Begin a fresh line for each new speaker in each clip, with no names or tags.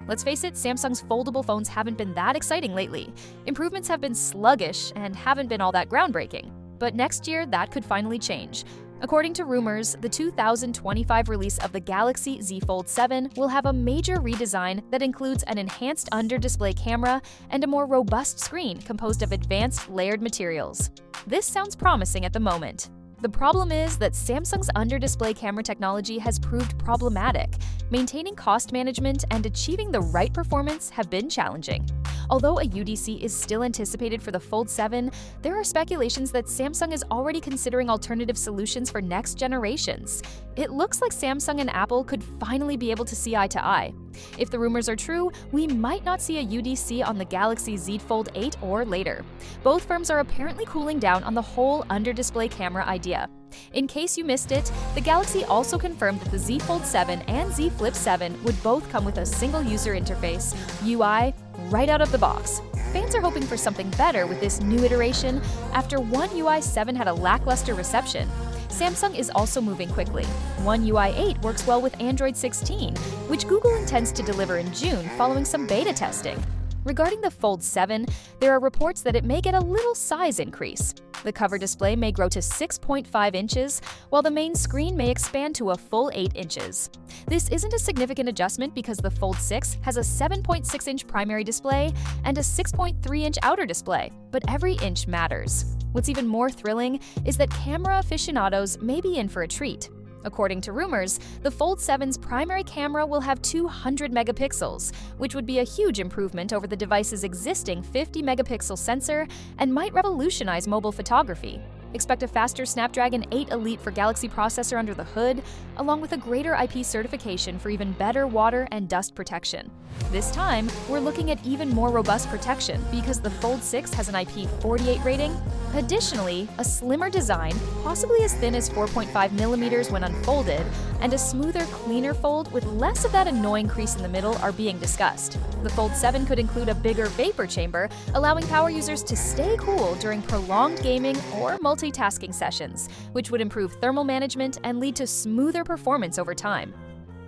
Let's face it, Samsung's foldable phones haven't been that exciting lately. Improvements have been sluggish and haven't been all that groundbreaking. But next year, that could finally change. According to rumors, the 2025 release of the Galaxy Z Fold 7 will have a major redesign that includes an enhanced under-display camera and a more robust screen composed of advanced layered materials. This sounds promising at the moment. The problem is that Samsung's under-display camera technology has proved problematic. Maintaining cost management and achieving the right performance have been challenging. Although a UDC is still anticipated for the Fold 7, there are speculations that Samsung is already considering alternative solutions for next generations. It looks like Samsung and Apple could finally be able to see eye to eye. If the rumors are true, we might not see a UDC on the Galaxy Z Fold 8 or later. Both firms are apparently cooling down on the whole under-display camera idea. In case you missed it, the Galaxy also confirmed that the Z Fold 7 and Z Flip 7 would both come with a single user interface, UI, right out of the box. Fans are hoping for something better with this new iteration after One UI 7 had a lackluster reception. Samsung is also moving quickly. One UI 8 works well with Android 16, which Google intends to deliver in June following some beta testing. Regarding the Fold 7, there are reports that it may get a little size increase. The cover display may grow to 6.5 inches, while the main screen may expand to a full 8 inches. This isn't a significant adjustment because the Fold 6 has a 7.6-inch primary display and a 6.3-inch outer display, but every inch matters. What's even more thrilling is that camera aficionados may be in for a treat. According to rumors, the Fold 7's primary camera will have 200 megapixels, which would be a huge improvement over the device's existing 50-megapixel sensor and might revolutionize mobile photography. Expect a faster Snapdragon 8 Elite for Galaxy processor under the hood, along with a greater IP certification for even better water and dust protection. This time, we're looking at even more robust protection because the Fold 6 has an IP48 rating. Additionally, a slimmer design, possibly as thin as 4.5 millimeters when unfolded, and a smoother, cleaner fold with less of that annoying crease in the middle are being discussed. The Fold 7 could include a bigger vapor chamber, allowing power users to stay cool during prolonged gaming or multitasking sessions, which would improve thermal management and lead to smoother performance over time.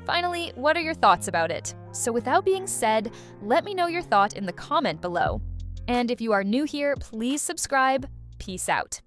Finally, what are your thoughts about it? So without being said, let me know your thought in the comment below. And if you are new here, please subscribe. Peace out.